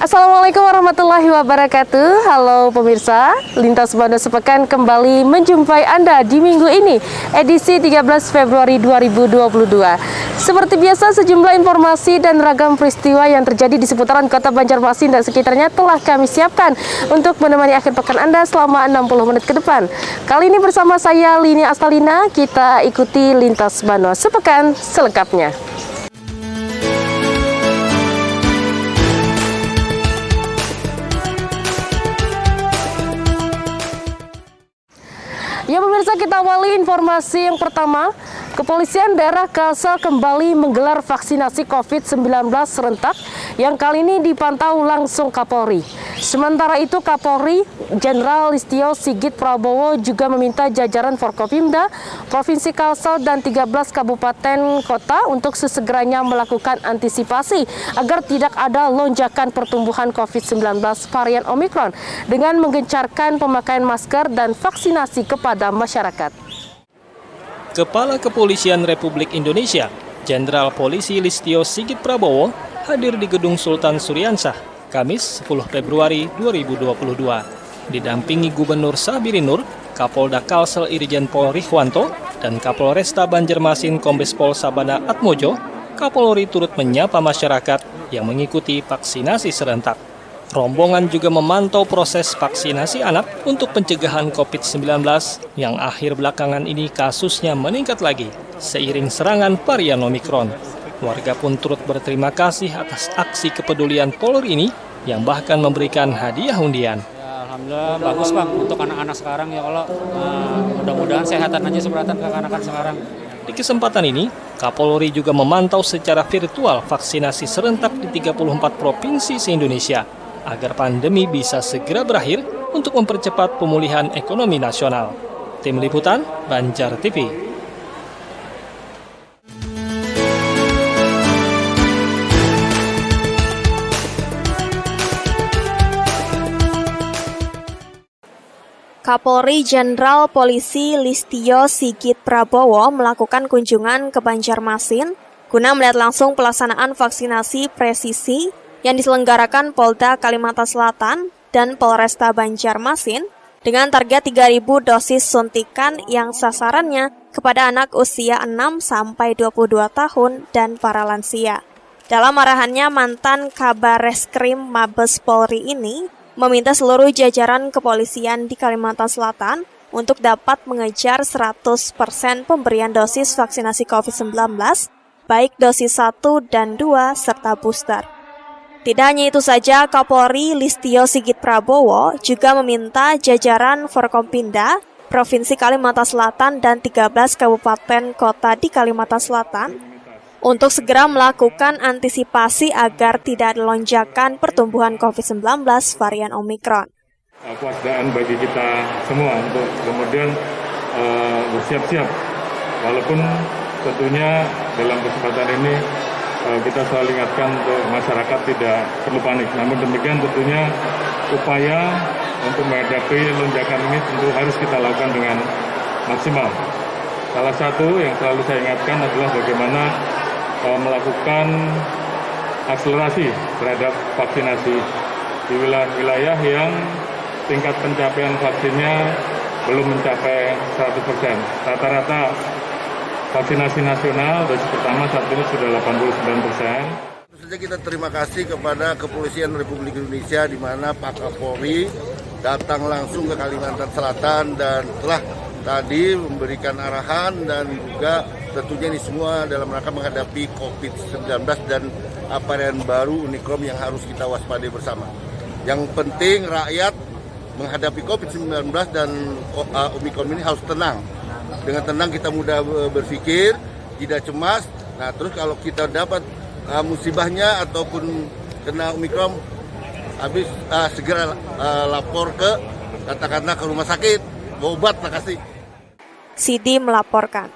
Assalamualaikum warahmatullahi wabarakatuh. Halo pemirsa, Lintas Bando Sepekan kembali menjumpai Anda di minggu ini, edisi 13 Februari 2022. Seperti biasa, sejumlah informasi dan ragam peristiwa yang terjadi di seputaran kota Banjarmasin dan sekitarnya telah kami siapkan untuk menemani akhir pekan Anda selama 60 menit ke depan. Kali ini bersama saya Lini Astalina, kita ikuti Lintas Bando Sepekan selengkapnya. Ya pemirsa, kita awali informasi yang pertama. Kepolisian daerah Kalsel kembali menggelar vaksinasi COVID-19 serentak yang kali ini dipantau langsung Kapolri. Sementara itu Kapolri Jenderal Listio Sigit Prabowo juga meminta jajaran Forkopimda, Provinsi Kalsel dan 13 kabupaten kota untuk sesegeranya melakukan antisipasi agar tidak ada lonjakan pertumbuhan COVID-19 varian Omikron dengan menggencarkan pemakaian masker dan vaksinasi kepada masyarakat. Kepala Kepolisian Republik Indonesia, Jenderal Polisi Listio Sigit Prabowo hadir di Gedung Sultan Suriansah, Kamis 10 Februari 2022. Didampingi Gubernur Sabirin Nur, Kapolda Kalsel Irjen Pol Rihwanto, dan Kapolresta Banjarmasin Kombes Pol Sabana Atmojo, Kapolri turut menyapa masyarakat yang mengikuti vaksinasi serentak. Rombongan juga memantau proses vaksinasi anak untuk pencegahan COVID-19 yang akhir belakangan ini kasusnya meningkat lagi seiring serangan varian Omikron. Warga pun turut berterima kasih atas aksi kepedulian Polri ini yang bahkan memberikan hadiah undian. Ya, alhamdulillah bagus Bang untuk anak-anak sekarang ya Allah. Mudah-mudahan sehatan aja seberatan ke anak-anak sekarang. Di kesempatan ini, Kapolri juga memantau secara virtual vaksinasi serentak di 34 provinsi se-Indonesia agar pandemi bisa segera berakhir untuk mempercepat pemulihan ekonomi nasional. Tim Liputan, Banjar TV. Kapolri Jenderal Polisi Listio Sigit Prabowo melakukan kunjungan ke Banjarmasin guna melihat langsung pelaksanaan vaksinasi presisi yang diselenggarakan Polda Kalimantan Selatan dan Polresta Banjarmasin dengan target 3.000 dosis suntikan yang sasarannya kepada anak usia 6 sampai 22 tahun dan para lansia. Dalam arahannya, mantan Kabar Reskrim Mabes Polri ini meminta seluruh jajaran kepolisian di Kalimantan Selatan untuk dapat mengejar 100% pemberian dosis vaksinasi COVID-19, baik dosis 1 dan 2 serta booster. Tidak hanya itu saja, Kapolri Listio Sigit Prabowo juga meminta jajaran Forkompinda, Provinsi Kalimantan Selatan dan 13 kabupaten kota di Kalimantan Selatan untuk segera melakukan antisipasi agar tidak ada lonjakan pertumbuhan COVID-19 varian Omikron. Kewaspadaan bagi kita semua untuk kemudian bersiap-siap, walaupun tentunya dalam kesempatan ini kita selalu ingatkan untuk masyarakat tidak perlu panik. Namun demikian tentunya upaya untuk menghadapi lonjakan ini tentu harus kita lakukan dengan maksimal. Salah satu yang selalu saya ingatkan adalah bagaimana melakukan akselerasi terhadap vaksinasi di wilayah-wilayah yang tingkat pencapaian vaksinnya belum mencapai 100%. Rata-rata vaksinasi nasional dosis pertama saat ini sudah 89%. Tentu saja kita terima kasih kepada Kepolisian Republik Indonesia di mana Pak Kapolri datang langsung ke Kalimantan Selatan dan telah tadi memberikan arahan dan juga tentunya ini semua dalam rangka menghadapi COVID-19 dan varian baru Omikron yang harus kita waspadai bersama. Yang penting rakyat menghadapi COVID-19 dan Omikron ini harus tenang. Dengan tenang kita mudah berpikir, tidak cemas. Nah, terus kalau kita dapat musibahnya ataupun kena Omikron, habis segera lapor ke katakanlah ke rumah sakit, obat, makasih. Sidi melaporkan.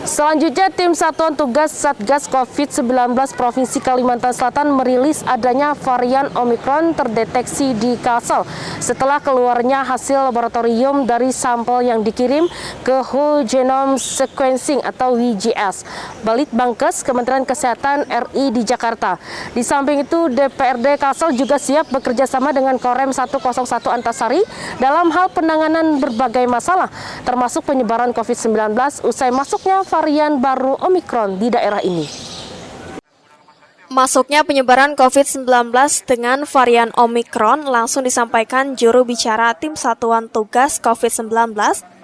Selanjutnya, tim Satuan Tugas Satgas COVID-19 Provinsi Kalimantan Selatan merilis adanya varian Omikron terdeteksi di Kalsel setelah keluarnya hasil laboratorium dari sampel yang dikirim ke Whole Genome Sequencing atau WGS, Balitbangkes Kementerian Kesehatan RI di Jakarta. Di samping itu, DPRD Kalsel juga siap bekerja sama dengan Korem 101 Antasari dalam hal penanganan berbagai masalah, termasuk penyebaran COVID-19 usai masuknya varian baru Omikron di daerah ini. Masuknya penyebaran COVID-19 dengan varian Omikron langsung disampaikan juru bicara Tim Satuan Tugas COVID-19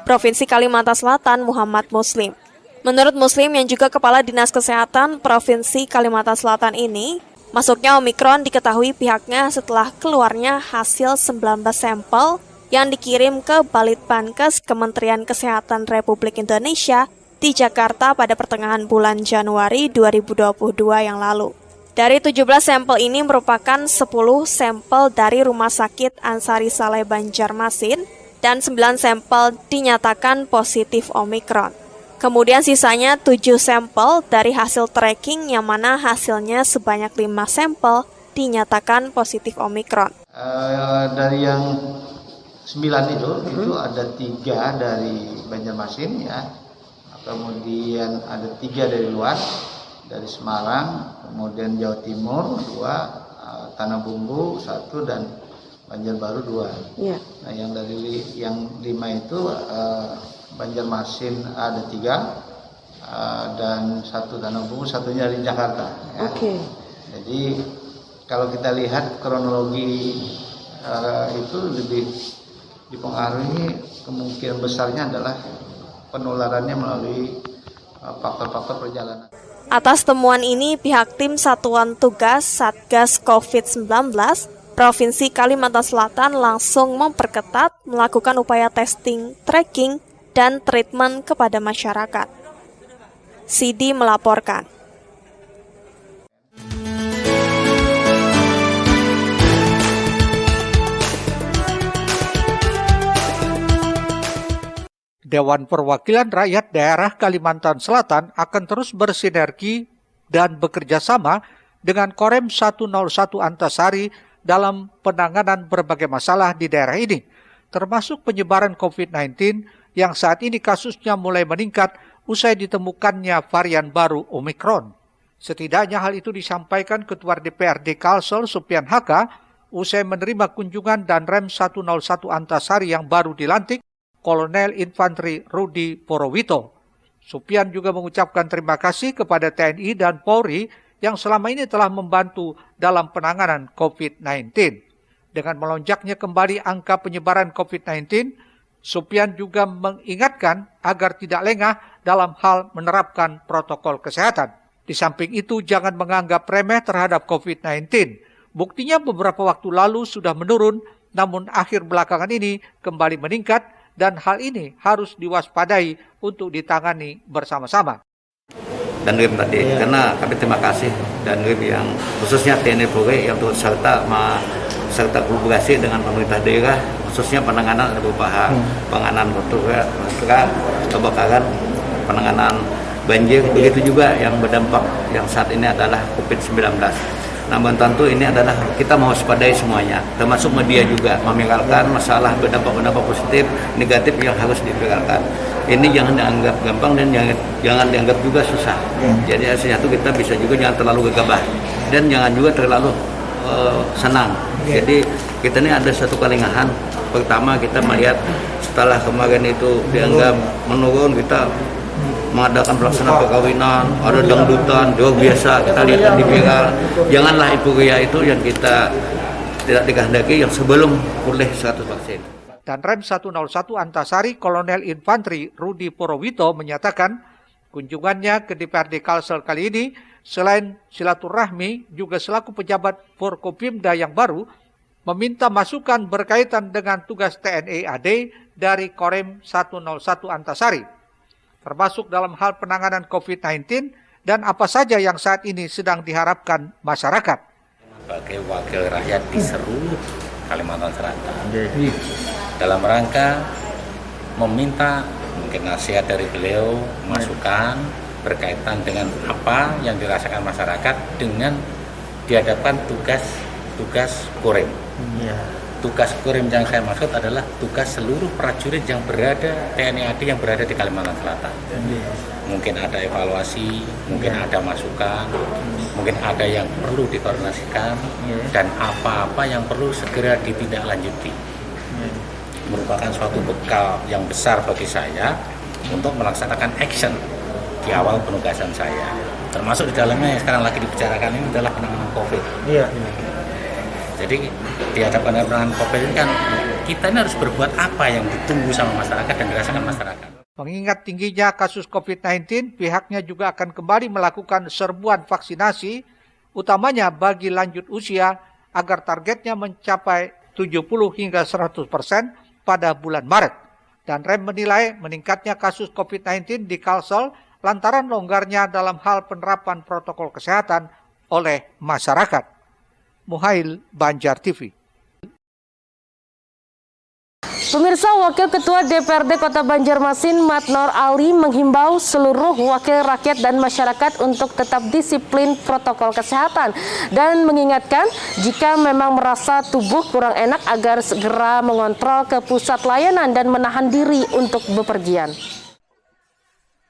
Provinsi Kalimantan Selatan Muhammad Muslim. Menurut Muslim yang juga Kepala Dinas Kesehatan Provinsi Kalimantan Selatan ini, masuknya Omikron diketahui pihaknya setelah keluarnya hasil 19 sampel yang dikirim ke Balitbangkes Kementerian Kesehatan Republik Indonesia di Jakarta pada pertengahan bulan Januari 2022 yang lalu. Dari 17 sampel ini merupakan 10 sampel dari Rumah Sakit Ansari Saleh Banjarmasin dan 9 sampel dinyatakan positif Omikron. Kemudian sisanya 7 sampel dari hasil tracking yang mana hasilnya sebanyak 5 sampel dinyatakan positif Omikron. Dari yang 9 itu ada 3 dari Banjarmasin ya. Kemudian ada 3 dari luar, dari Semarang, kemudian Jawa Timur 2, Tanah Bumbu 1 dan Banjarbaru 2. Ya. Nah yang dari yang 5 itu Banjarmasin ada 3 dan 1 Tanah Bumbu, 1-nya dari Jakarta. Ya. Oke. Jadi kalau kita lihat kronologi itu lebih dipengaruhi kemungkinan besarnya adalah penularannya melalui faktor-faktor perjalanan. Atas temuan ini, pihak Tim Satuan Tugas Satgas COVID-19 Provinsi Kalimantan Selatan langsung memperketat melakukan upaya testing, tracking, dan treatment kepada masyarakat. Sidi melaporkan. Dewan Perwakilan Rakyat Daerah Kalimantan Selatan akan terus bersinergi dan bekerja sama dengan Korem 101 Antasari dalam penanganan berbagai masalah di daerah ini, termasuk penyebaran COVID-19 yang saat ini kasusnya mulai meningkat usai ditemukannya varian baru Omikron. Setidaknya hal itu disampaikan Ketua DPRD Kalsel Supian Haka usai menerima kunjungan dan Rem 101 Antasari yang baru dilantik, Kolonel Infantri Rudi Porowito. Supian juga mengucapkan terima kasih kepada TNI dan Polri yang selama ini telah membantu dalam penanganan COVID-19. Dengan melonjaknya kembali angka penyebaran COVID-19, Supian juga mengingatkan agar tidak lengah dalam hal menerapkan protokol kesehatan. Di samping itu, jangan menganggap remeh terhadap COVID-19. Buktinya beberapa waktu lalu sudah menurun, namun akhir belakangan ini kembali meningkat, dan hal ini harus diwaspadai untuk ditangani bersama-sama. Dan RIM tadi, karena kami terima kasih dan RIM yang khususnya TNI Polri yang turut serta kolaborasi dengan pemerintah daerah, khususnya penanganan ada beberapa penanganan kebakaran, penanganan banjir, begitu juga yang berdampak yang saat ini adalah COVID-19. Namun tentu ini adalah kita mau waspadai semuanya, termasuk media juga memviralkan masalah berdampak positif, negatif yang harus diviralkan. Ini jangan dianggap gampang dan jangan dianggap juga susah. Jadi satu kita bisa juga jangan terlalu gegabah dan jangan juga terlalu senang. Jadi kita ini ada satu kelingahan. Pertama kita melihat setelah kemarin itu dianggap menurun, kita mengadakan pelaksanaan perkawinan, ada dangdutan, luar biasa, kita lihat di viral. Janganlah euforia itu yang kita tidak dikehendaki yang sebelum pulih 100 vaksin. Dan Rem 101 Antasari Kolonel Infantri Rudi Porowito menyatakan kunjungannya ke DPRD Kalsel kali ini selain silaturahmi juga selaku pejabat Forkopimda yang baru meminta masukan berkaitan dengan tugas TNI AD dari Korem 101 Antasari, termasuk dalam hal penanganan COVID-19 dan apa saja yang saat ini sedang diharapkan masyarakat. Sebagai wakil rakyat di seluruh Kalimantan Selatan, dalam rangka meminta mungkin nasihat dari beliau, masukan berkaitan dengan apa yang dirasakan masyarakat dengan dihadapkan tugas Korem. Tugas Korem yang saya maksud adalah tugas seluruh prajurit yang berada TNI AD yang berada di Kalimantan Selatan. Mungkin ada evaluasi, mungkin ada masukan, mungkin ada yang perlu dikoordinasikan, dan apa-apa yang perlu segera ditindaklanjuti. Merupakan suatu bekal yang besar bagi saya untuk melaksanakan action di awal penugasan saya. Termasuk di dalamnya yang sekarang lagi dibicarakan ini adalah penanganan COVID. Jadi di hadapan penanganan COVID ini kan kita ini harus berbuat apa yang ditunggu sama masyarakat dan dirasakan masyarakat. Mengingat tingginya kasus COVID-19, pihaknya juga akan kembali melakukan serbuan vaksinasi, utamanya bagi lanjut usia, agar targetnya mencapai 70 hingga 100% pada bulan Maret. Dan REM menilai meningkatnya kasus COVID-19 di Kalsel lantaran longgarnya dalam hal penerapan protokol kesehatan oleh masyarakat. Muhail, Banjar TV. Pemirsa, Wakil Ketua DPRD Kota Banjarmasin Mat Nur Ali menghimbau seluruh wakil rakyat dan masyarakat untuk tetap disiplin protokol kesehatan dan mengingatkan jika memang merasa tubuh kurang enak agar segera mengontrol ke pusat layanan dan menahan diri untuk bepergian.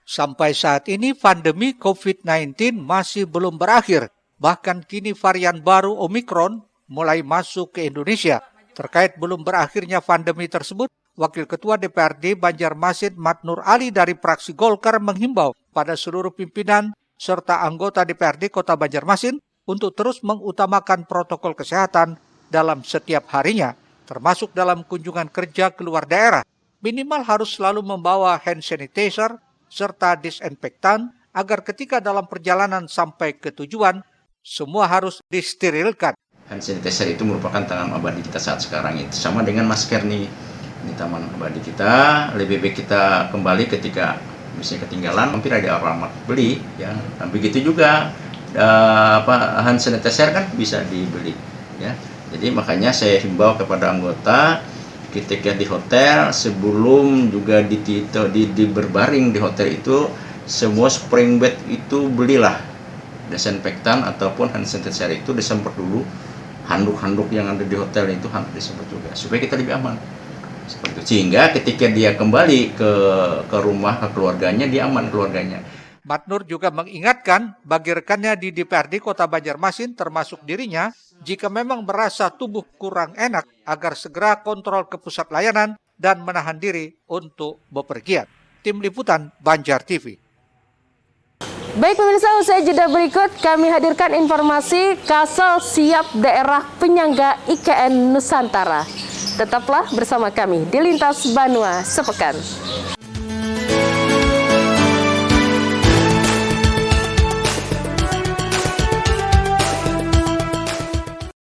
Sampai saat ini pandemi COVID-19 masih belum berakhir. Bahkan kini varian baru Omikron mulai masuk ke Indonesia. Terkait belum berakhirnya pandemi tersebut, Wakil Ketua DPRD Banjarmasin Mat Nur Ali dari fraksi Golkar menghimbau pada seluruh pimpinan serta anggota DPRD Kota Banjarmasin untuk terus mengutamakan protokol kesehatan dalam setiap harinya, termasuk dalam kunjungan kerja keluar daerah. Minimal harus selalu membawa hand sanitizer serta disinfektan agar ketika dalam perjalanan sampai ke tujuan, semua harus disterilkan. Hand sanitizer itu merupakan tangan abadi kita saat sekarang itu. Sama dengan masker nih. Ini tangan abadi kita. Lebih baik kita kembali ketika misalnya ketinggalan, hampir ada alamat beli. Ya. Dan begitu juga hand sanitizer kan bisa dibeli. Ya. Jadi makanya saya himbau kepada anggota ketika di hotel sebelum juga di berbaring di hotel itu semua spring bed itu belilah. Desinfektan ataupun hand sanitizer itu disemprot dulu, handuk-handuk yang ada di hotel itu handuk disemprot juga supaya kita lebih aman seperti itu. Sehingga ketika dia kembali ke rumah ke keluarganya dia aman keluarganya. Mat Nur juga mengingatkan bagi rekannya di DPRD Kota Banjarmasin termasuk dirinya jika memang merasa tubuh kurang enak agar segera kontrol ke pusat layanan dan menahan diri untuk bepergian. Tim Liputan Banjar TV. Baik pemirsa, usai jeda berikut kami hadirkan informasi Kalsel siap daerah penyangga IKN Nusantara. Tetaplah bersama kami di Lintas Banua Sepekan.